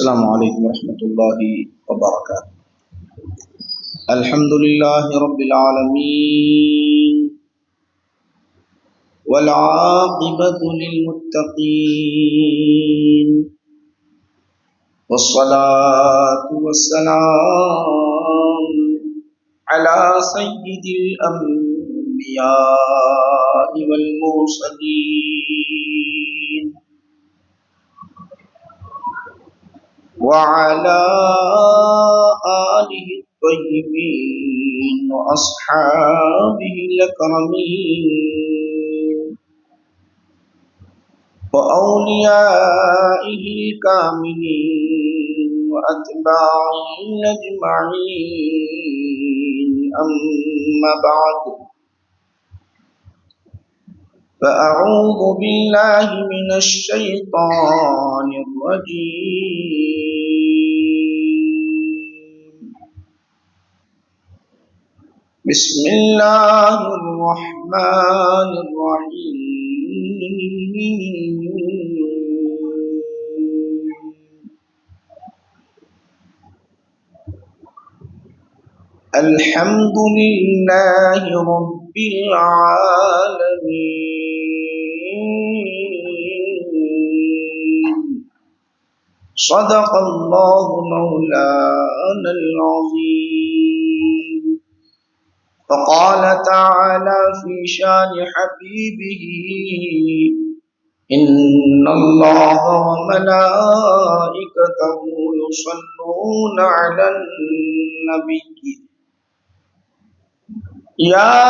السلام علیکم ورحمۃ اللہ وبرکاتہ۔ الحمد للہ رب العالمین والعاقبۃ للمتقین والصلاة والسلام علی سید الانبیاء والمرسلین وعلى آلہ الطیبین واصحابہ الاکرمین واولیائہ الکاملین واتباعہ اجمعین، اما بعد فأعوذ بالله من الشيطان الرجيم، بسم الله الرحمن الرحيم، الحمد لله رب العالمين، صدق الله مولانا العظيم، فقال تعالى في شان حبيبه: إن الله وملائكته يصلون على النبي يا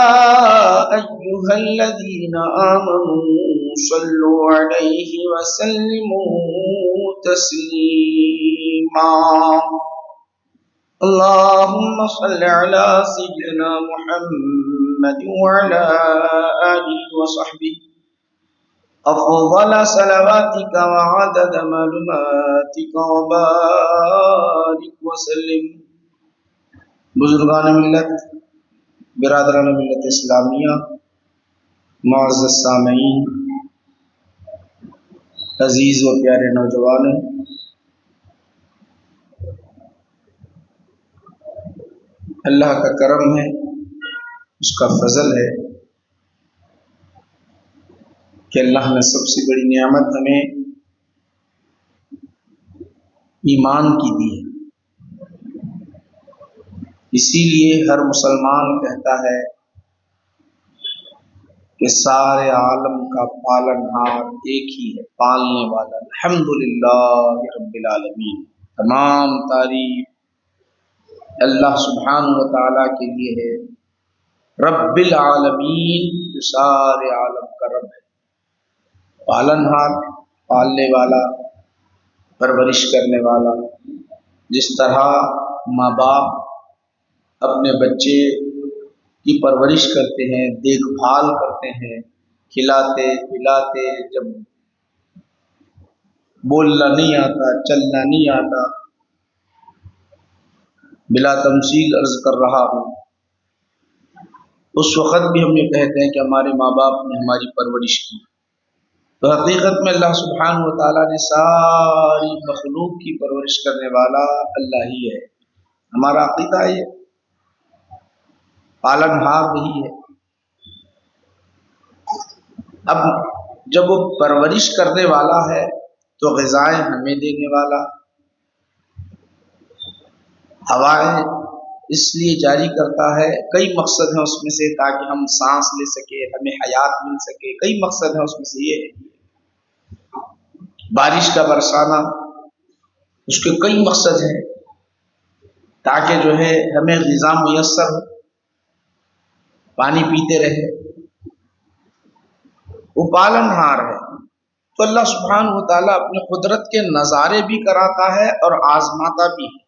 أيها الذين آمنوا صلوا عليه وسلموا تسليما، اللهم صل على سيدنا محمد وعلى آله وصحبه أفضل صلواتك وعدد معلوماتك وبارك وسلم۔ بزرگان ملت، برادران ملت اسلامیہ، معزز سامعین، عزیز و پیارے نوجوانوں، اللہ کا کرم ہے، اس کا فضل ہے کہ اللہ نے سب سے بڑی نعمت ہمیں ایمان کی دی ہے۔ اسی لیے ہر مسلمان کہتا ہے کہ سارے عالم کا پالنہار ایک ہی ہے، پالنے والا۔ الحمدللہ رب العالمین، تمام تعریف اللہ سبحانہ و تعالیٰ کے لیے ہے، رب العالمین، جو سارے عالم کا رب ہے، پالنہار، پالنے والا، پرورش کرنے والا۔ جس طرح ماں باپ اپنے بچے کی پرورش کرتے ہیں، دیکھ بھال کرتے ہیں، کھلاتے پلاتے، جب بولنا نہیں آتا، چلنا نہیں آتا، بلا تمثیل عرض کر رہا ہوں، اس وقت بھی ہم یہ کہتے ہیں کہ ہمارے ماں باپ نے ہماری پرورش کی۔ تو حقیقت میں اللہ سبحانہ و تعالیٰ نے ساری مخلوق کی پرورش کرنے والا اللہ ہی ہے۔ ہمارا عقیدہ یہ پالنہار وہی ہے۔ اب جب وہ پرورش کرنے والا ہے تو غذائیں ہمیں دینے والا، ہوائیں اس لیے جاری کرتا ہے، کئی مقصد ہیں اس میں سے، تاکہ ہم سانس لے سکے، ہمیں حیات مل سکے، کئی مقصد ہیں اس میں سے۔ یہ ہے بارش کا برسانا، اس کے کئی مقصد ہیں، تاکہ جو ہے ہمیں غذا میسر ہو، پانی پیتے رہے، وہ پالنہار ہے۔ تو اللہ سبحانہ و تعالیٰ اپنے قدرت کے نظارے بھی کراتا ہے اور آزماتا بھی ہے۔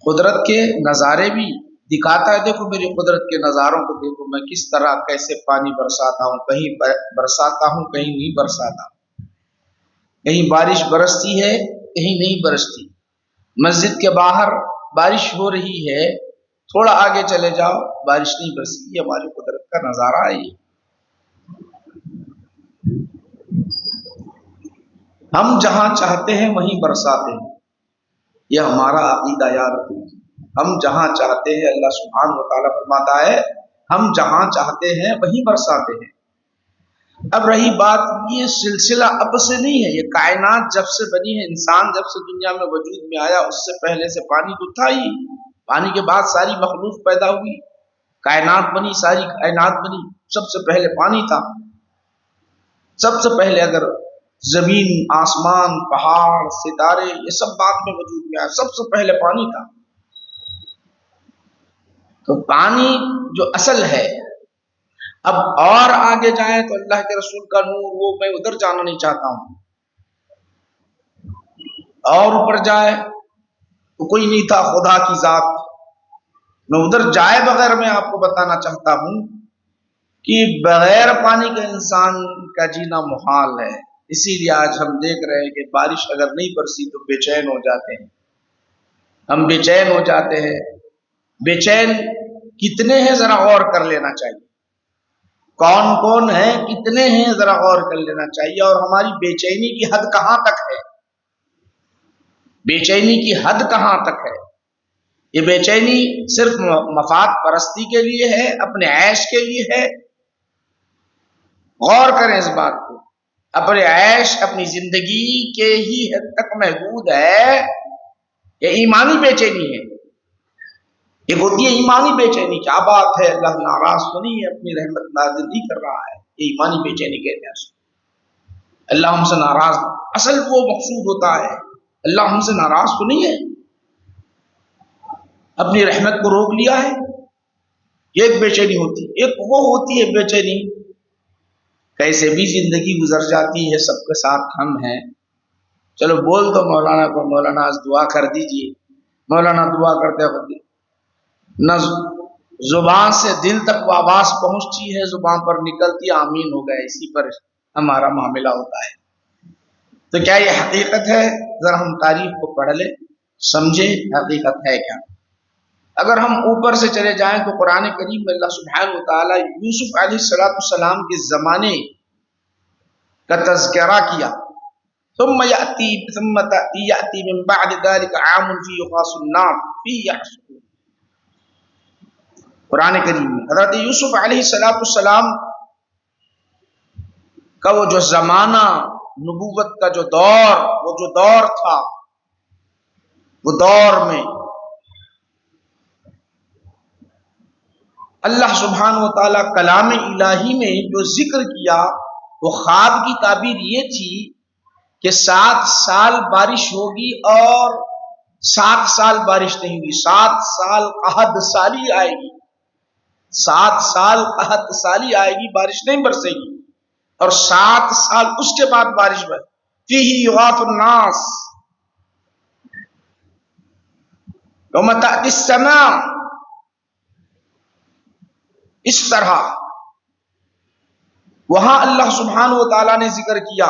قدرت کے نظارے بھی دکھاتا ہے، دیکھو میری قدرت کے نظاروں کو دیکھو، میں کس طرح کیسے پانی برساتا ہوں، کہیں برساتا ہوں، کہیں نہیں برساتا، کہیں بارش برستی ہے، کہیں نہیں برستی۔ مسجد کے باہر بارش ہو رہی ہے، تھوڑا آگے چلے جاؤ، بارش نہیں برسی۔ یہ ہماری قدرت کا نظارہ ہے۔ ہم جہاں چاہتے ہیں وہیں برساتے ہیں، یہ ہمارا عقیدہ یاد رکھیں۔ ہم جہاں چاہتے ہیں، اللہ سبحانہ و تعالیٰ فرماتا ہے ہم جہاں چاہتے ہیں وہیں برساتے ہیں۔ اب رہی بات، یہ سلسلہ اب سے نہیں ہے، یہ کائنات جب سے بنی ہے، انسان جب سے دنیا میں وجود میں آیا، اس سے پہلے سے پانی تو تھا ہی، پانی کے بعد ساری مخلوق پیدا ہوئی، کائنات بنی، ساری کائنات بنی، سب سے پہلے پانی تھا۔ سب سے پہلے اگر زمین، آسمان، پہاڑ، ستارے، یہ سب بعد میں وجود میں آیا، سب سے پہلے پانی تھا۔ تو پانی جو اصل ہے، اب اور آگے جائیں تو اللہ کے رسول کا نور، وہ میں ادھر جانا نہیں چاہتا ہوں، اور اوپر جائے تو کوئی نہیں تھا، خدا کی ذات، میں ادھر جائے بغیر میں آپ کو بتانا چاہتا ہوں کہ بغیر پانی کے انسان کا جینا محال ہے۔ اسی لیے آج ہم دیکھ رہے ہیں کہ بارش اگر نہیں برسی تو بے چین ہو جاتے ہیں، ہم بے چین ہو جاتے ہیں۔ بے چین کتنے ہیں ذرا غور کر لینا چاہیے، کون کون ہیں، کتنے ہیں ذرا غور کر لینا چاہیے، اور ہماری بے چینی کی حد کہاں تک ہے، بے چینی کی حد کہاں تک ہے۔ یہ بے چینی صرف مفاد پرستی کے لیے ہے، اپنے عیش کے لیے ہے؟ غور کریں اس بات کو، اپنے عیش، اپنی زندگی کے ہی حد تک محدود ہے، یہ ایمانی بے چینی ہے۔ ایک ہوتی ہے ایمانی بے چینی، کیا بات ہے، اللہ ناراض تو نہیں ہے، اپنی رحمت نازل نہیں کر رہا ہے، یہ ایمانی بے چینی کہتے ہیں، اللہ ہم سے ناراض، اصل وہ مقصود ہوتا ہے اللہ ہم سے ناراض تو نہیں ہے، اپنی رحمت کو روک لیا ہے، یہ ایک بے چینی ہوتی ہے۔ ایک وہ ہوتی ہے بے چینی، کیسے بھی زندگی گزر جاتی ہے، سب کے ساتھ ہم ہیں، چلو بول دو مولانا کو، مولانا آج دعا کر دیجئے، مولانا دعا کرتے وقت نہ زبان سے دل تک وہ آواز پہنچتی ہے، زبان پر نکلتی آمین ہو گئے، اسی پر ہمارا معاملہ ہوتا ہے۔ تو کیا یہ حقیقت ہے؟ ذرا ہم تاریخ کو پڑھ لیں، سمجھیں حقیقت ہے کیا۔ اگر ہم اوپر سے چلے جائیں تو قرآن کریم میں اللہ سبحانہ و تعالیٰ یوسف علیہ السلام کے زمانے کا تذکرہ کیا، ثم یأتی من بعد ذلك عام فی یغاث الناس فی یحصرون۔ قرآن کریم میں حضرت یوسف علیہ السلام کا وہ جو زمانہ، نبوت کا جو دور، وہ جو دور تھا، وہ دور میں اللہ سبحانہ و تعالیٰ کلام الہی میں جو ذکر کیا، وہ خواب کی تعبیر یہ تھی کہ 7 سال بارش ہوگی اور 7 سال بارش نہیں ہوگی، 7 سال قحط سالی آئے گی، 7 سال قحط سالی آئے گی، بارش نہیں برسے گی، اور 7 سال اس کے بعد بارش برسے، فیہ یغاث الناس یوم تأتی السماء، اس طرح وہاں اللہ سبحانہ و تعالیٰ نے ذکر کیا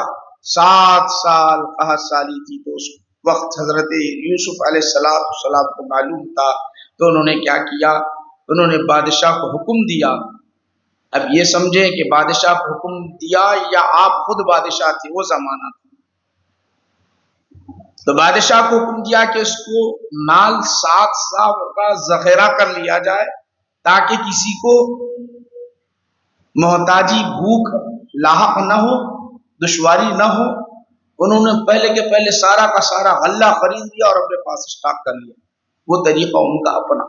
7 سال قحط سالی تھی، تو اس وقت حضرت یوسف علیہ السلام کو معلوم تھا، تو انہوں نے کیا کیا، انہوں نے بادشاہ کو حکم دیا۔ اب یہ سمجھیں کہ بادشاہ کو حکم دیا یا آپ خود بادشاہ تھے، وہ زمانہ تھا، تو بادشاہ کو حکم دیا کہ اس کو مال 7 سال کا ذخیرہ کر لیا جائے تاکہ کسی کو محتاجی، بھوک لاحق نہ ہو، دشواری نہ ہو۔ انہوں نے پہلے کے پہلے سارا کا سارا غلہ خرید لیا اور اپنے پاس اسٹاک کر لیا، وہ طریقہ ان کا اپنا۔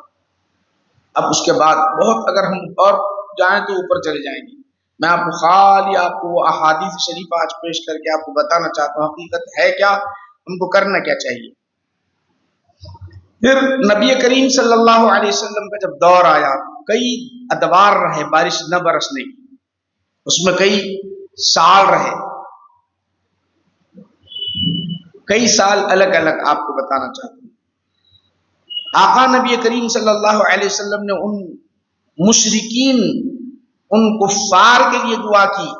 اب اس کے بعد بہت، اگر ہم اور جائیں تو اوپر چلے جائیں گے، میں آپ کو خالی آپ کو وہ احادیث شریف آج پیش کر کے آپ کو بتانا چاہتا ہوں حقیقت ہے کیا، ہم کو کرنا کیا چاہیے۔ پھر نبی کریم صلی اللہ علیہ وسلم کا جب دور آیا، کئی ادوار رہے بارش نہ برسنے کی، اس میں کئی سال رہے، کئی سال الگ الگ آپ کو بتانا چاہتا ہوں۔ آقا نبی کریم صلی اللہ علیہ وسلم نے ان مشرکین، ان کفار کے لیے دعا کی،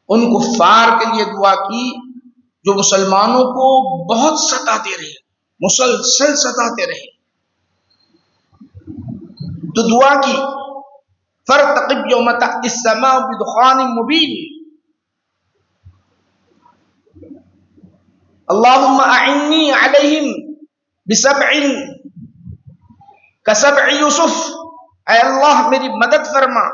ان کفار کے لیے دعا کی جو مسلمانوں کو بہت ستاتے رہے، مسلسل ستاتے رہے، تو دعا کی فارتقب یوم تأتی السماء بدخان مبین، اللہم اعنی علیہم بسبع کسبع یوسف، اے اللہ میری مدد فرما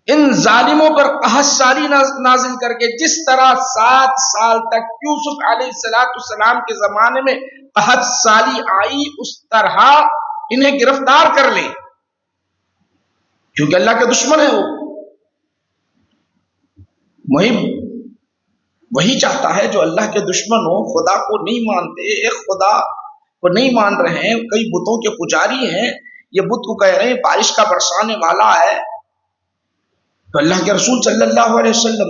ان ظالموں پر قحط سالی نازل کر کے، جس طرح 7 سال تک یوسف علیہ السلام کے زمانے میں قحط سالی آئی، اس طرح انہیں گرفتار کر لے، کیونکہ اللہ کے دشمن ہے وہی چاہتا ہے جو اللہ کے دشمن ہو، خدا کو نہیں مانتے، ایک خدا کو نہیں مان رہے ہیں، کئی بتوں کے پجاری ہیں، یہ بت کو کہہ رہے ہیں بارش کا برسانے والا ہے، تو اللہ کے رسول صلی اللہ علیہ وسلم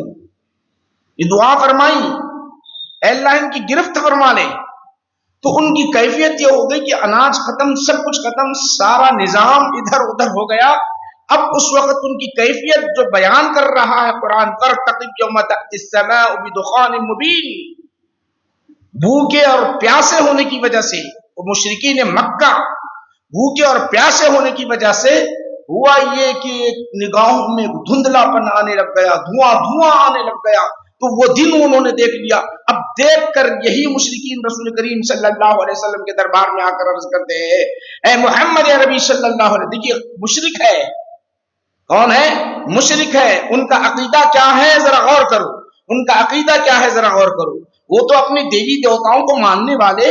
یہ دعا فرمائی اے اللہ ان کی گرفت فرما لے، تو ان کی کیفیت یہ ہو گئی کہ اناج ختم، سب کچھ ختم، سارا نظام ادھر ادھر ہو گیا۔ اب اس وقت ان کی کیفیت جو بیان کر رہا ہے قرآن، فارتقب یوم تأتی السماء بدخان مبین، بھوکے اور پیاسے ہونے کی وجہ سے، وہ مشرکین مکہ بھوکے اور پیاسے ہونے کی وجہ سے ہوا یہ کہ نگاہوں میں دھندلا پن آنے لگ گیا، دھواں آنے لگ گیا، تو وہ دن انہوں نے دیکھ لیا۔ اب دیکھ کر یہی مشرکین رسول کریم صلی اللہ علیہ وسلم کے دربار میں آ کر عرض کرتے ہیں اے محمد عربی صلی اللہ علیہ وسلم، دیکھیے مشرک ہے، کون ہے؟ مشرک ہے، ان کا عقیدہ کیا ہے ذرا غور کرو، ان کا عقیدہ کیا ہے ذرا غور کرو، وہ تو اپنے دیوی دیوتاؤں کو ماننے والے،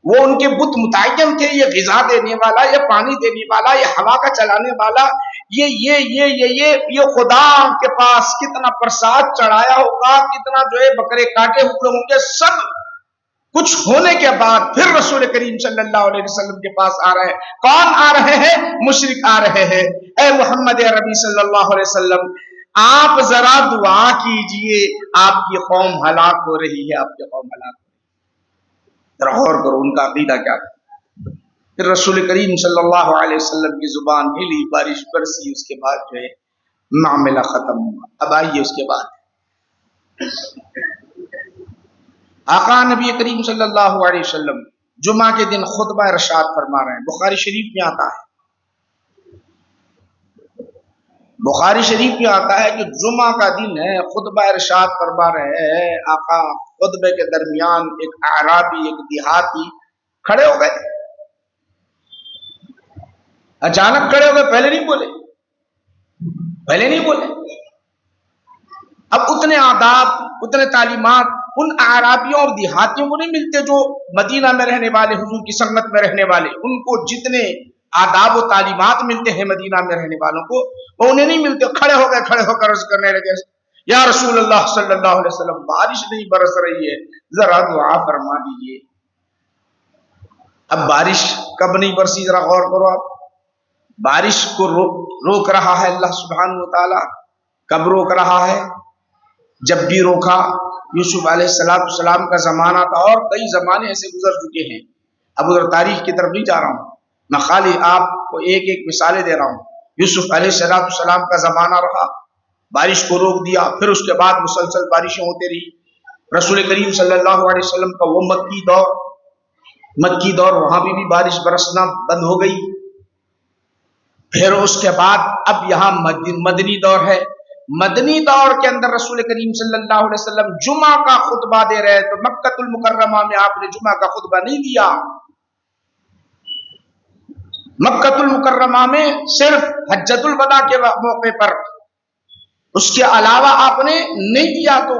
وہ ان کے بت متعین تھے، یہ غذا دینے والا، یہ پانی دینے والا، یہ ہوا کا چلانے والا، یہ خدا کے پاس کتنا پرساد چڑھایا ہوگا، کتنا جو ہے بکرے کاٹے ہوئے ہوں گے، سب کچھ ہونے کے بعد پھر رسول کریم صلی اللہ علیہ وسلم کے پاس آ رہے ہیں۔ کون آ رہے ہیں؟ مشرک آ رہے ہیں۔ اے محمد عربی صلی اللہ علیہ وسلم، آپ ذرا دعا کیجئے، آپ کی قوم ہلاک ہو رہی ہے، آپ کی قوم ہلاک ہو رہی ہے۔ ذرا غور کرو ان کا عقیدہ کیا تھا۔ پھر رسول کریم صلی اللہ علیہ وسلم کی زبان ہلی، بارش برسی، اس کے بعد جو ہے معاملہ ختم ہوا۔ اب آئیے اس کے بعد آقا نبی کریم صلی اللہ علیہ وسلم جمعہ کے دن خطبہ ارشاد فرما رہے ہیں، بخاری شریف میں آتا ہے، بخاری شریف میں آتا ہے کہ جمعہ کا دن ہے، خطبہ ارشاد فرما رہے ہیں آقا، خطبے کے درمیان ایک اعرابی، ایک دیہاتی کھڑے ہو گئے، اچانک کھڑے ہو گئے، پہلے نہیں بولے۔ اب اتنے آداب، اتنے تعلیمات ان اعرابیوں اور دیہاتیوں کو نہیں ملتے جو مدینہ میں رہنے والے، حضور کی سنگت میں رہنے والے، ان کو جتنے آداب و تعلیمات ملتے ہیں مدینہ میں رہنے والوں کو، وہ انہیں نہیں ملتے۔ کھڑے ہو کر عرض کرنے لگے یا رسول اللہ صلی اللہ علیہ وسلم، بارش نہیں برس رہی ہے، ذرا دعا فرما دیجئے۔ اب بارش کب نہیں برسی ذرا غور کرو آپ، بارش کو روک رہا ہے اللہ سبحانہ و تعالی، کب روک رہا ہے؟ جب بھی روکا یوسف علیہ السلام کا زمانہ تھا، اور کئی زمانے ایسے گزر چکے ہیں۔ اب ادھر تاریخ کی طرف نہیں جا رہا ہوں، میں خالی آپ کو ایک ایک مثالیں دے رہا ہوں۔ یوسف علیہ السلام کا زمانہ رہا، بارش کو روک دیا، پھر اس کے بعد مسلسل بارشیں ہوتی رہی۔ رسول کریم صلی اللہ علیہ وسلم کا وہ مکی دور، وہاں بھی بارش برسنا بند ہو گئی۔ پھر اس کے بعد اب یہاں مدنی دور ہے، مدنی دور کے اندر رسول کریم صلی اللہ علیہ وسلم جمعہ کا خطبہ دے رہے، تو مکہ المکرمہ میں آپ نے جمعہ کا خطبہ نہیں دیا، مکہ المکرمہ میں صرف حجۃ الوداع کے موقع پر، اس کے علاوہ آپ نے نہیں دیا۔ تو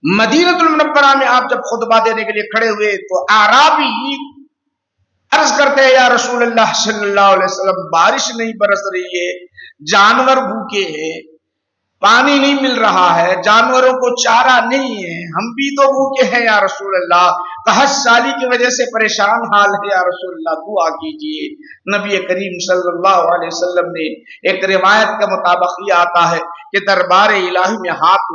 مدینہ المنورہ میں آپ جب خطبہ دینے کے لیے کھڑے ہوئے تو اعرابی عرض کرتے ہیں یا رسول اللہ صلی اللہ علیہ وسلم، بارش نہیں برس رہی ہے، جانور بھوکے ہیں، پانی نہیں مل رہا ہے، جانوروں کو چارہ نہیں ہے، ہم بھی تو بھوکے ہیں یا رسول اللہ، قحط سالی کی وجہ سے پریشان حال ہے یا رسول اللہ، دعا کیجئے۔ نبی کریم صلی اللہ علیہ وسلم نے، ایک روایت کے مطابق یہ آتا ہے کہ دربار الہی میں ہاتھ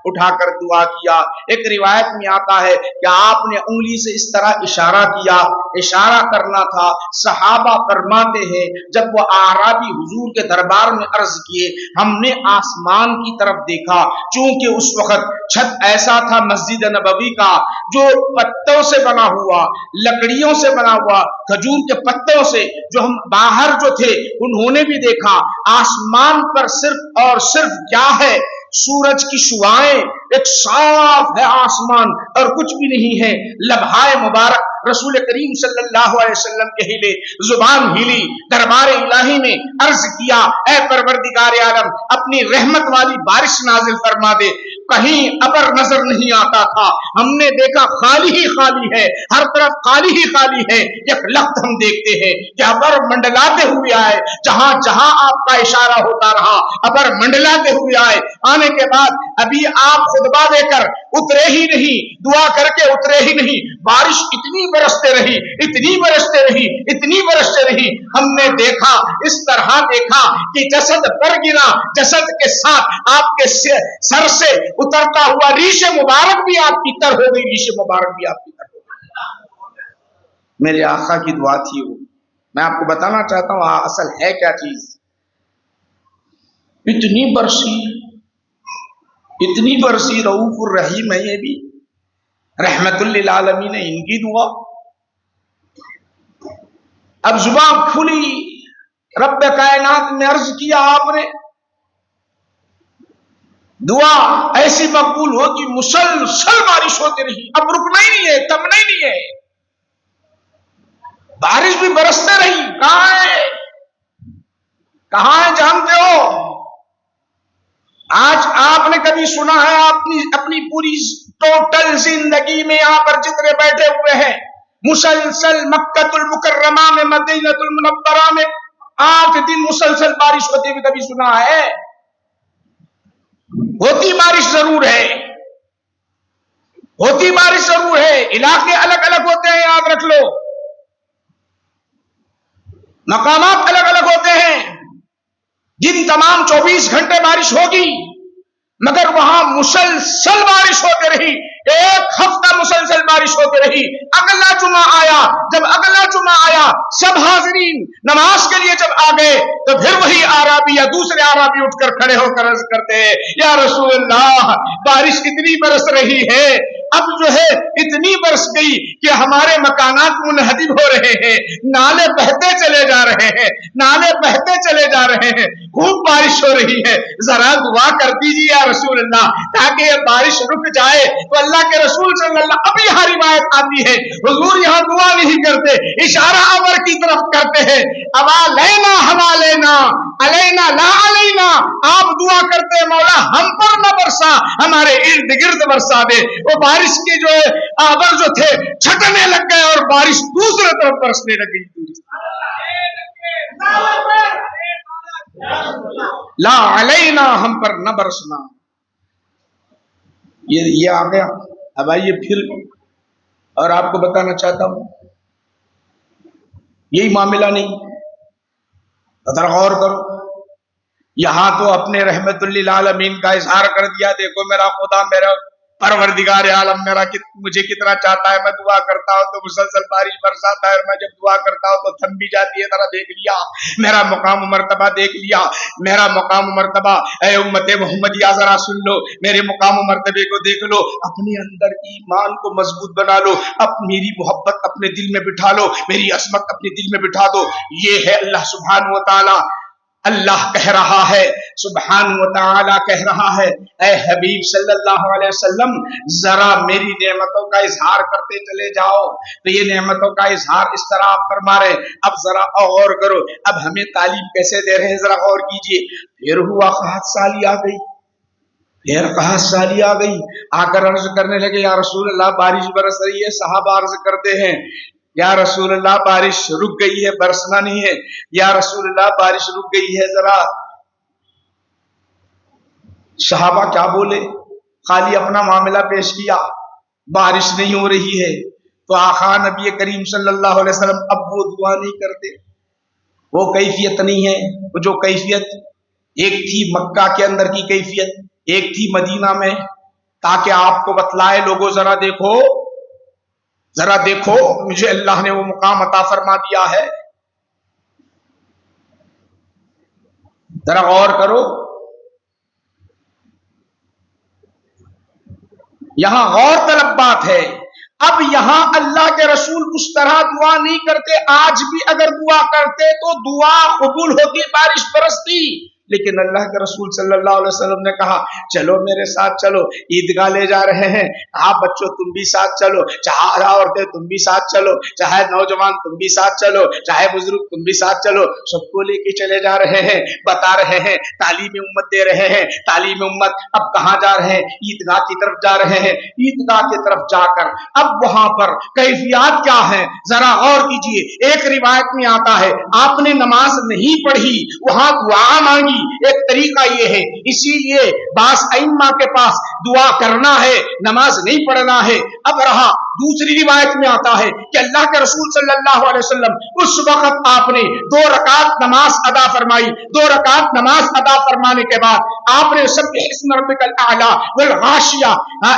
اٹھا کر دعا کیا۔ ایک روایت میں آتا ہے کہ آپ نے انگلی سے اس طرح اشارہ کیا، اشارہ کرنا تھا۔ صحابہ فرماتے ہیں جب وہ اعرابی حضور کے دربار میں عرض کیے، ہم نے آسمان کی طرف دیکھا، چونکہ اس وقت چھت ایسا تھا مسجد نبوی کا جو پتوں سے بنا ہوا، لکڑیوں سے بنا ہوا، کھجور کے پتوں سے، جو ہم باہر جو تھے انہوں نے بھی دیکھا، آسمان پر صرف اور صرف کیا ہے؟ سورج کی شعاعیں ایک صاف ہے آسمان اور کچھ بھی نہیں ہے. لبہائے مبارک رسول کریم صلی اللہ علیہ وسلم کے ہلے, زبان ہلی, دربار الہی میں عرض کیا اے پروردگار عالم اپنی رحمت والی بارش نازل فرما دے. کہیں ابر نظر نہیں آتا تھا, ہم نے دیکھا خالی ہی خالی ہے, ہر طرف خالی ہی خالی ہے. ایک لخت ہم دیکھتے ہیں کہ ابر منڈلاتے ہوئے آئے, جہاں جہاں آپ کا اشارہ ہوتا رہا ابر منڈلاتے ہوئے آئے. آنے کے بعد ابھی آپ خطبہ دے کر اترے ہی نہیں, دعا کر کے اترے ہی نہیں, بارش اتنی برستے رہی, اتنی برستے رہی, اتنی برستے رہی. ہم نے دیکھا اس طرح دیکھا کہ جسد پر گرا, جسد کے ساتھ آپ کے سر سے اترتا ہوا ریش مبارک بھی آپ کی تر ہو گئی, ریش مبارک بھی آپ کی تر ہو گئی. میرے آقا کی دعا تھی وہ. میں آپ کو بتانا چاہتا ہوں اصل ہے کیا چیز. اتنی برسی رؤوف الرحیم ہے یہ بھی, رحمت للعالمین ہے ان کی دعا. اب زبان کھلی, رب کائنات میں عرض کیا آپ نے, دعا ایسی مقبول ہوگی, مسلسل بارش ہوتی رہی, اب رکنا ہی نہیں ہے, تھمنا ہی نہیں ہے, بارش بھی برستے رہی. کہاں ہے جانتے ہو؟ آج آپ نے کبھی سنا ہے اپنی پوری ٹوٹل زندگی میں یہاں پر جتنے بیٹھے ہوئے ہیں مسلسل مکہ المکرمہ میں, مدینہ المنورہ میں 8 دن مسلسل بارش ہوتی ہوئی کبھی سنا ہے؟ ہوتی بارش ضرور ہے, ہوتی بارش ضرور ہے. علاقے الگ الگ ہوتے ہیں, یاد رکھ لو, مقامات الگ الگ ہوتے ہیں. جن تمام 24 گھنٹے بارش ہوگی مگر وہاں مسلسل بارش ہوتے رہی, 1 ہفتہ مسلسل بارش ہوتے رہی. اگلا جمعہ آیا, جب اگلا جمعہ آیا سب حاضرین نماز کے لیے جب آ گئے تو پھر وہی عربی یا دوسرے عربی اٹھ کر کھڑے ہو کر عرض کرتے ہیں یا رسول اللہ بارش اتنی برس رہی ہے, اب جو ہے اتنی برس گئی کہ ہمارے مکانات منہدم ہو رہے ہیں, نالے بہتے چلے جا رہے ہیں, نالے بہتے چلے جا رہے ہیں, خوب بارش ہو رہی ہے, ذرا دعا کر دیجیے یا رسول اللہ تاکہ یہ بارش رک جائے. تو اللہ کے رسول صلی اللہ, اب یہاں روایت آتی ہے حضور یہاں دعا نہیں کرتے, اشارہ ابر کی طرف کرتے ہیں, ابا لینا ہوا لینا علینا لا علینا, آپ دعا کرتے مولا ہم پر نہ برسا, ہمارے ارد گرد برسا دے. وہ بارش کے جو آبر جو تھے چھٹنے لگ گئے اور بارش دوسرے طرف برسنے لگ گئی. لا علینا, ہم پر نہ برسنا. یہ آ گیا. اب آئیے پھر, اور آپ کو بتانا چاہتا ہوں یہی معاملہ نہیں, ذرا غور کرو. یہاں تو اپنے رحمت للعالمین کا اظہار کر دیا, دیکھو میرا خدا, میرا پروردگار عالم میرا مجھے کتنا چاہتا ہے, میں دعا کرتا ہوں تو مسلسل بارش برساتا ہے, اور میں جب دعا کرتا ہوں تو تھم بھی جاتی ہے. ذرا دیکھ لیا میرا مقام و مرتبہ, دیکھ لیا میرا مقام و مرتبہ. اے امت محمدیہ ذرا سن لو, میرے مقام و مرتبے کو دیکھ لو, اپنے اندر ایمان کو مضبوط بنا لو, میری محبت اپنے دل میں بٹھا لو, میری عظمت اپنے دل میں بٹھا دو. یہ ہے اللہ سبحانہ و تعالی. اللہ کہہ رہا ہے, سبحانہ و تعالی کہہ رہا ہے, اے حبیب صلی اللہ علیہ وسلم ذرا میری نعمتوں کا اظہار کرتے چلے جاؤ. تو یہ نعمتوں کا اظہار اس طرح آپ فرما رہے. اب ذرا غور کرو, اب ہمیں تعلیم کیسے دے رہے ہیں, ذرا غور کیجئے. پھر ہوا قحط سالی آ گئی, پھر قحط سالی آ گئی. آ کر عرض کرنے لگے یا رسول اللہ بارش برس رہی ہے. صحابہ عرض کرتے ہیں یا رسول اللہ بارش رک گئی ہے, برسنا نہیں ہے. یا رسول اللہ بارش رک گئی ہے. ذرا صحابہ کیا بولے, خالی اپنا معاملہ پیش کیا, بارش نہیں ہو رہی ہے. تو آقا نبی کریم صلی اللہ علیہ وسلم اب وہ دعا نہیں کرتے, وہ کیفیت نہیں ہے. وہ جو کیفیت ایک تھی مکہ کے اندر کی کیفیت, ایک تھی مدینہ میں, تاکہ آپ کو بتلائے لوگوں ذرا دیکھو, ذرا دیکھو مجھے اللہ نے وہ مقام عطا فرما دیا ہے. ذرا غور کرو, یہاں غور طلب بات ہے. اب یہاں اللہ کے رسول اس طرح دعا نہیں کرتے. آج بھی اگر دعا کرتے تو دعا قبول ہوتی, بارش برستی. لیکن اللہ کے رسول صلی اللہ علیہ وسلم نے کہا چلو میرے ساتھ چلو، عیدگاہ لے جا رہے ہیں، کہا بچوں تم بھی ساتھ چلو، چاہے عورتیں تم بھی ساتھ چلو، چاہے نوجوان تم بھی ساتھ چلو، چاہے بزرگ تم بھی ساتھ چلو، سب کو لے کے چلے جا رہے ہیں، بتا رہے ہیں، تعلیم امت دے رہے ہیں۔ تعلیم امت اب کہاں جا رہے ہیں؟ عیدگاہ کی طرف جا رہے ہیں۔ عیدگاہ کی طرف جا کر اب وہاں پر کیفیات کیا ہے ذرا غور کیجئے۔ ایک روایت میں آتا ہے آپ نے نماز نہیں پڑھی، وہاں دعا مانگی، ایک طریقہ یہ ہے، اسی لیے بعض ائمہ کے پاس دعا کرنا ہے، نماز نہیں پڑھنا ہے۔ اب رہا دوسری روایت میں آتا ہے کہ اللہ کے رسول صلی اللہ علیہ وسلم اس وقت آپ نے 2 رکعت نماز ادا فرمائی، 2 رکعت نماز ادا فرمانے کے بعد آپ نے سبح اسم ربک الاعلی والغاشیہ،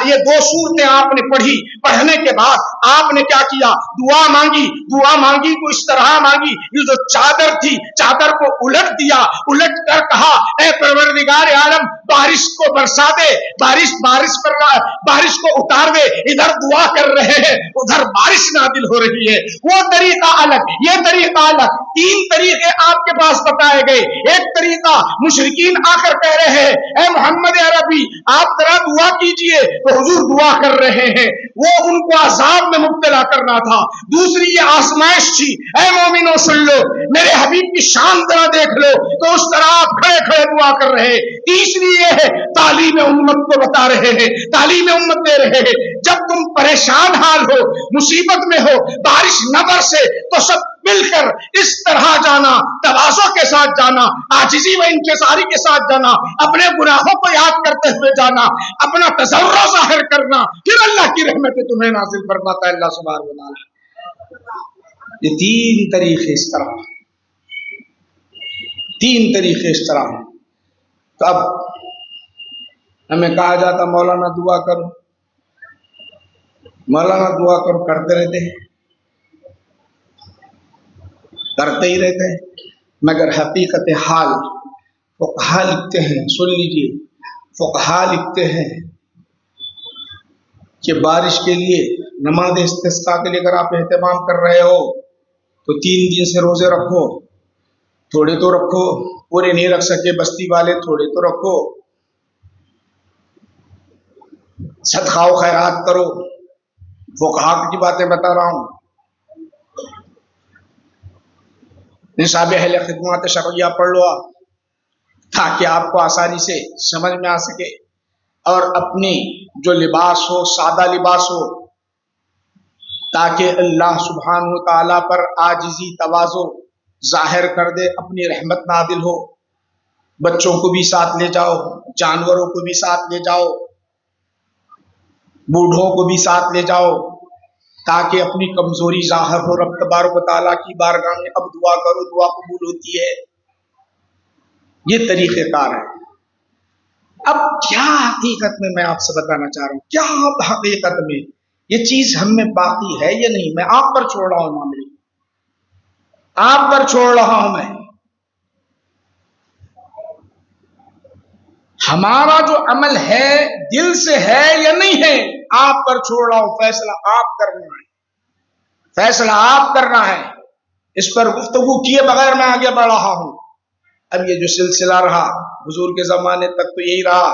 یہ 2 سورتیں آپ نے پڑھی۔ پڑھنے کے بعد آپ نے کیا کیا؟ دعا مانگی۔ دعا مانگی تو اس طرح مانگی، یہ جو چادر تھی چادر کو الٹ دیا، الٹ کر کہا اے پروردگار عالم بارش کو برسا دے، بارش کو اتار دے۔ ادھر دعا کر رہے ہیں، ادھر بارش نازل ہو رہی ہے۔ وہ طریقہ الگ، یہ طریقہ الگ، 3 طریقے آپ کے پاس بتائے گئے۔ ایک طریقہ مشرکین آ کر کہہ رہے ہیں اے محمد عربی آپ ذرا دعا کیجئے، تو حضور دعا کر رہے ہیں، وہ ان کو عذاب میں مبتلا کرنا تھا۔ دوسری یہ آزمائش تھی، اے مومنو سن لو، میرے حبیب کی شان ذرا دیکھ لو، تو اس طرح آپ کھڑے کھڑے دعا کر رہے ہیں۔ تیسری یہ ہے تعلیم امت کو بتا رہے ہیں، تعلیم امت دے رہے ہیں، جب تم پریشان حال ہو، مصیبت میں ہو، بارش نہ برسے تو سب مل کر اس طرح جانا، تواضع کے ساتھ جانا، عاجزی و انکساری کے ساتھ جانا، اپنے گناہوں کو یاد کرتے ہوئے جانا، اپنا تضرع ظاہر کرنا، پھر اللہ کی رحمت تمہیں نازل فرماتا ہے اللہ سبحانہ و تعالی۔ یہ 3 طریقے اس طرح، 3 طریقے اس طرح ہیں۔ تو اب ہمیں کہا جاتا مولانا دعا کرو، مولانا دعا کرو، کرتے رہتے ہیں، کرتے ہی رہتے ہیں، مگر حقیقت حال فقہا لکھتے ہیں، سن لیجئے، فقہا لکھتے ہیں کہ بارش کے لیے، نماز استسقاء کے لیے اگر آپ اہتمام کر رہے ہو تو 3 دن سے روزے رکھو، تھوڑے تو رکھو، پورے نہیں رکھ سکے بستی والے تھوڑے تو رکھو، صدقہ و خیرات کرو، فقہا کی باتیں بتا رہا ہوں۔ نصاب اہل خدمات شرعیہ پڑھ لو آپ، تاکہ آپ کو آسانی سے سمجھ میں آ سکے، اور اپنی جو لباس ہو سادہ لباس ہو، تاکہ اللہ سبحانہ و تعالیٰ پر عاجزی تواضع ظاہر کر دے، اپنی رحمت نازل ہو۔ بچوں کو بھی ساتھ لے جاؤ، جانوروں کو بھی ساتھ لے جاؤ، بوڑھوں کو بھی ساتھ لے جاؤ، تاکہ اپنی کمزوری ظاہر ہو۔ رب تبارک و تعالیٰ کی بارگاہ میں اب دعا کرو، دعا قبول ہوتی ہے۔ یہ طریقہ کار ہے۔ اب کیا حقیقت میں آپ سے بتانا چاہ رہا ہوں، کیا اب حقیقت میں یہ چیز ہم میں باقی ہے یا نہیں؟ میں آپ پر چھوڑ رہا ہوں معاملے، آپ پر چھوڑ رہا ہوں میں۔ ہمارا جو عمل ہے دل سے ہے یا نہیں ہے، آپ پر چھوڑ رہا ہوں، فیصلہ آپ کرنا ہے، فیصلہ آپ کرنا ہے۔ اس پر گفتگو کیے بغیر میں آگے بڑھ رہا ہوں۔ اب یہ جو سلسلہ رہا حضور کے زمانے تک تو یہی رہا،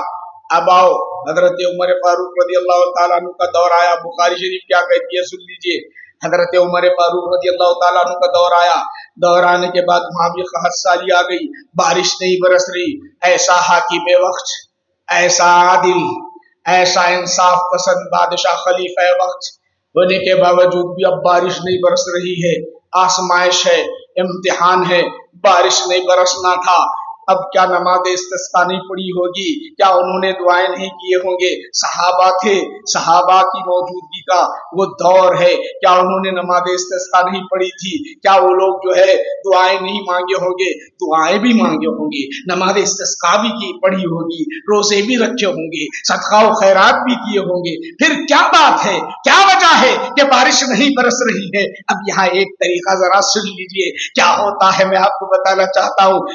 اب آؤ حضرت عمر فاروق رضی اللہ تعالیٰ عنہ کا دور آیا۔ بخاری شریف کیا کہتی ہے سن لیجئے، حضرت عمر فاروق رضی اللہ تعالیٰ عنہ کا دور آیا، دور آنے کے بعد وہاں بھی قحط سالی آ گئی، بارش نہیں برس رہی۔ ایسا حاکم وقت، ایسا عادل، ایسا انصاف پسند بادشاہ خلیفہ وقت ہونے کے باوجود بھی اب بارش نہیں برس رہی ہے، آزمائش ہے، امتحان ہے، بارش نہیں برسنا تھا۔ اب کیا نماز استسقاء نہیں پڑھی ہوگی؟ کیا انہوں نے دعائیں نہیں کیے ہوں گے؟ صحابہ تھے، صحابہ کی موجودگی کا وہ دور ہے، کیا انہوں نے نماز استسقاء نہیں پڑھی تھی؟ کیا وہ لوگ جو ہے دعائیں نہیں مانگے ہوں گے؟ دعائیں بھی مانگے ہوں گے، نماز استسقاء بھی کی پڑھی ہوگی، روزے بھی رکھے ہوں گے، صدقہ و خیرات بھی کیے ہوں گے۔ پھر کیا بات ہے، کیا وجہ ہے کہ بارش نہیں برس رہی ہے؟ اب یہاں ایک طریقہ ذرا سن لیجئے کیا ہوتا ہے، میں آپ کو بتانا چاہتا ہوں۔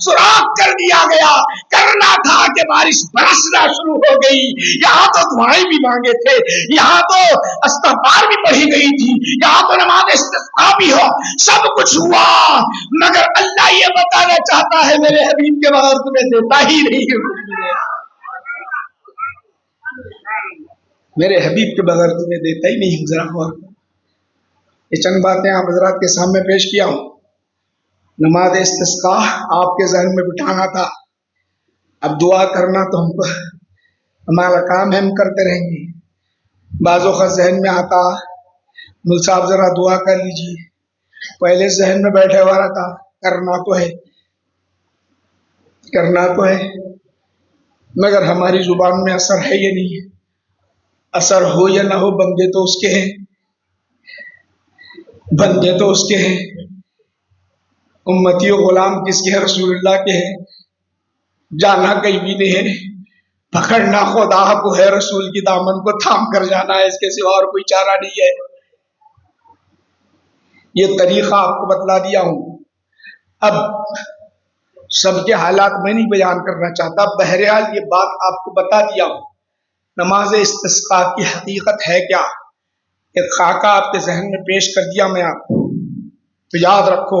سوراخ کر دیا گیا. کرنا تھا کہ بارش برسنا شروع ہو گئی. یہاں تو دعائیں بھی مانگے تھے, یہاں تو استغفار بھی پڑھی گئی تھی, یہاں تو نماز استسقاء بھی ہو, سب کچھ ہوا, مگر اللہ یہ بتانا چاہتا ہے میرے حبیب کے بغیر تمہیں دیتا ہی نہیں ہوں. میرے حبیب کے بغیر تمہیں دیتا ہی نہیں ہوں. ذرا غور کرو. یہ چند باتیں آپ حضرات کے سامنے پیش کیا ہوں. نماز استسقاء آپ کے ذہن میں بٹھانا تھا. اب دعا کرنا تو ہمارا کام ہے, ہم کرتے رہیں گے. بعض اوقات ذہن میں آتا مل صاحب ذرا دعا کر لیجیے, پہلے ذہن میں بیٹھے ہوا رہتا کرنا تو ہے, کرنا تو ہے, مگر ہماری زبان میں اثر ہے یا نہیں ہے. اثر ہو یا نہ ہو, بندے تو اس کے ہیں, بندے تو اس کے ہیں. امتی و غلام کس کے ہیں؟ رسول اللہ کے ہیں. جانا کہیں بھی نہیں ہے, پکڑنا خدا کو ہے, رسول کی دامن کو تھام کر جانا ہے, اس کے سوا اور کوئی چارہ نہیں ہے. یہ طریقہ آپ کو بتلا دیا ہوں. اب سب کے حالات میں نہیں بیان کرنا چاہتا, بہرحال یہ بات آپ کو بتا دیا ہوں. نماز استسقاء کی حقیقت ہے کیا, ایک خاکہ آپ کے ذہن میں پیش کر دیا میں آپ کو. تو یاد رکھو,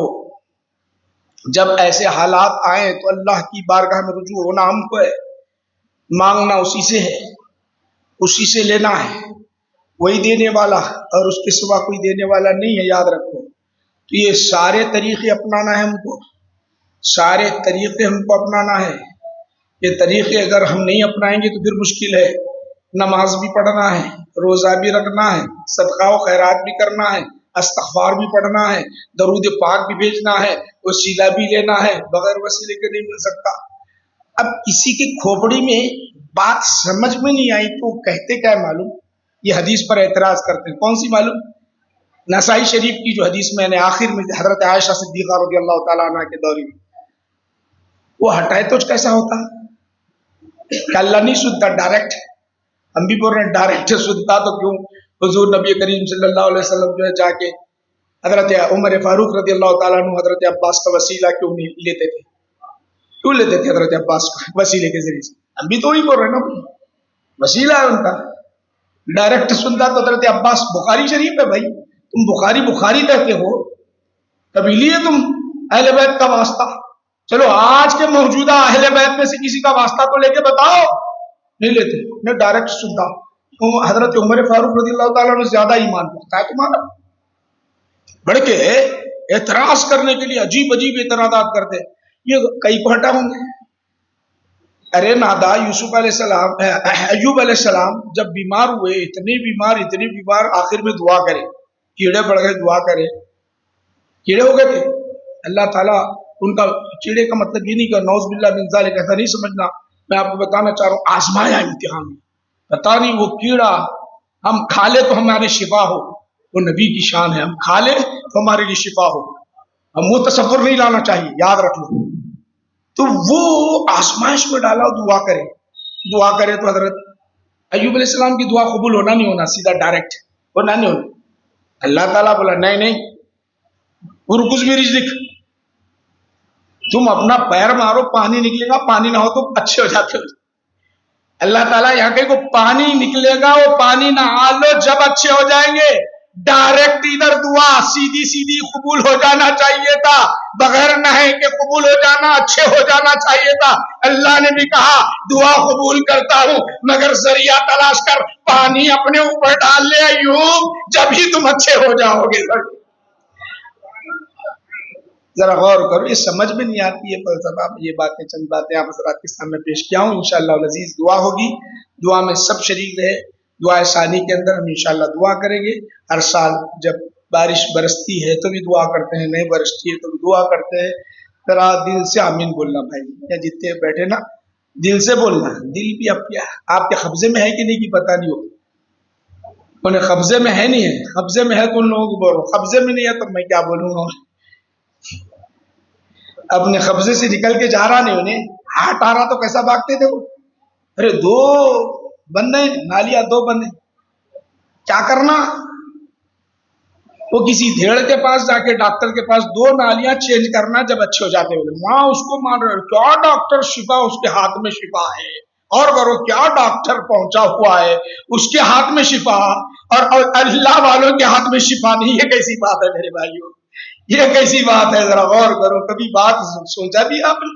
جب ایسے حالات آئیں تو اللہ کی بارگاہ میں رجوع ہونا ہم کو ہے, مانگنا اسی سے ہے, اسی سے لینا ہے, وہی دینے والا, اور اس کے سوا کوئی دینے والا نہیں ہے. یاد رکھو. تو یہ سارے طریقے اپنانا ہے ہم کو, سارے طریقے ہم کو اپنانا ہے. یہ طریقے اگر ہم نہیں اپنائیں گے تو پھر مشکل ہے. نماز بھی پڑھنا ہے, روزہ بھی رکھنا ہے, صدقہ و خیرات بھی کرنا ہے, استغفار بھی پڑھنا ہے, درود پاک بھی بھیجنا ہے, وسیلہ بھی لینا ہے, بغیر وسیلے کے نہیں مل سکتا. اب کسی کی کھوپڑی میں بات سمجھ میں نہیں آئی تو کہتے کیا ہے معلوم, یہ حدیث پر اعتراض کرتے ہیں. کون سی معلوم؟ نسائی شریف کی جو حدیث میں نے آخر میں حضرت عائشہ صدیقہ رضی اللہ تعالیٰ عنہ کے دور میں, وہ ہٹائے تو کیسا ہوتا کہ اللہ نہیں سنتا ڈائریکٹ. ہم بھی بول رہے ہیں ڈائریکٹ سنتا تو کیوں حضور نبی کریم صلی اللہ علیہ وسلم جو ہے جا کے حضرت عمر فاروق رضی اللہ تعالیٰ عنہ حضرت عباس کا وسیلہ کیوں نہیں لیتے تھے؟ کیوں لیتے تھے حضرت عباس کا وسیلے کے ذریعے سے؟ ہم بھی تو وہی بول رہے ہیں نا, وسیلہ ہے ان کا. ڈائریکٹ سنتا تو حضرت عباس. بخاری شریف ہے بھائی, تم بخاری کہتے ہو, کبھی لیے تم اہل بیت کا واسطہ؟ چلو آج کے موجودہ اہل بیت میں سے کسی کا واسطہ تو لے کے بتاؤ. نہیں لیتے, میں ڈائریکٹ سنتا. حضرت عمر فاروق رضی اللہ تعالیٰ نے زیادہ ایمان کرتا ہے تمہارا, بڑھ کے اعتراض کرنے کے لیے عجیب عجیب اعتراضات کرتے. یہ کئی کو ہٹا ہوں گے. ارے نادا, یوسف علیہ السلام, ایوب علیہ السلام جب بیمار ہوئے, اتنے بیمار, آخر میں دعا کرے, کیڑے پڑ گئے, دعا کرے, کیڑے ہو گئے تھے. اللہ تعالیٰ ان کا, کیڑے کا مطلب یہ نہیں کہ نعوذ باللہ من ذالک ایسا نہیں سمجھنا, میں آپ کو بتانا چاہ رہا ہوں آزمایا امتحان میں. پتا نہیں وہ کیڑا ہم کھا لے تو ہمارے شفا ہو, وہ نبی کی شان ہے, ہم کھا لے تو ہمارے لیے شفا ہو. ہم وہ تصور نہیں لانا چاہیے, یاد رکھ لو. تو وہ آزمائش میں ڈالا, دعا کرے تو حضرت ایوب علیہ السلام کی دعا قبول ہونا نہیں ہونا, سیدھا ڈائریکٹ ہونا نہیں ہونا. اللہ تعالیٰ بولا نہیں, ارکز بھی رزق, تم اپنا پیر مارو پانی نکلے گا, پانی نہ ہو تو اچھے ہو جاتے ہو. اللہ تعالیٰ یہاں کہ کو پانی نکلے گا, وہ پانی نہا لو جب اچھے ہو جائیں گے. ڈائریکٹ ادھر دعا سیدھی قبول ہو جانا چاہیے تھا, بغیر نہے کے قبول ہو جانا, اچھے ہو جانا چاہیے تھا. اللہ نے بھی کہا دعا قبول کرتا ہوں, مگر ذریعہ تلاش کر, پانی اپنے اوپر ڈال لے ایوب, جب ہی تم اچھے ہو جاؤ گے. ذرا غور کرو, یہ سمجھ میں نہیں آتی ہے فلسفہ. یہ باتیں چند باتیں آپ حضرات کے سامنے پیش کیا ہوں. انشاءاللہ العزیز دعا ہوگی, دعا میں سب شریک رہے. دعا ثانی کے اندر ہم انشاءاللہ دعا کریں گے. ہر سال جب بارش برستی ہے تو بھی دعا کرتے ہیں, نہیں برستی ہے تو بھی دعا کرتے ہیں. ذرا دل سے آمین بولنا بھائی, یا جتنے بیٹھے نا دل سے بولنا. دل بھی آپ کے قبضے میں ہے کہ نہیں کہ پتہ نہیں ہو, انہیں قبضے میں ہے نہیں ہے, قبضے میں ہے تو ان لوگوں کو بولو, قبضے میں نہیں ہے تو میں کیا بولوں گا. اپنے قبضے سے نکل کے جا رہا نہیں, انہیں ہاتھ آ رہا تو کیسا بھاگتے تھے وہ. ارے 2 بندے نالیاں, 2 بندے, کیا کرنا, وہ کسی دھیڑ کے پاس جا کے ڈاکٹر کے پاس 2 نالیاں چینج کرنا جب اچھے ہو جاتے ہیں، وہاں اس کو مان رہے کیا ڈاکٹر شفا، اس کے ہاتھ میں شفا ہے، اور کرو کیا ڈاکٹر پہنچا ہوا ہے اس کے ہاتھ میں شفا، اور اللہ والوں کے ہاتھ میں شفا نہیں. یہ کیسی بات ہے میرے بھائیوں، یہ کیسی بات ہے؟ ذرا غور کرو، کبھی بات سوچا بھی آپ نے؟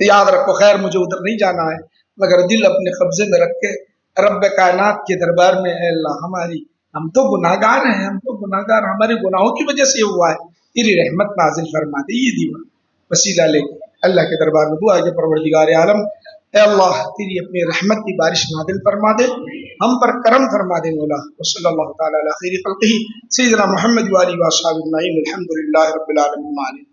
یاد رکھو، خیر مجھے ادھر نہیں جانا ہے، مگر دل اپنے قبضے میں رکھ کے رب کائنات کے دربار میں، اے اللہ ہم تو گناہگار ہیں، ہم تو گناہگار، ہمارے گناہوں کی وجہ سے یہ ہوا ہے، تیری رحمت نازل فرما دے. یہ دیوان وسیلہ لے کے اللہ کے دربار میں دعا ہے کہ پروردگار عالم، اے اللہ تیری اپنی رحمت کی بارش نازل فرما دے، ہم پر کرم فرما دے مولا. وصلی اللہ تعالی علی خیر خلقہ سیدنا محمد و آلہ و اصحابہ اجمعین، الحمد للہ رب العالمین.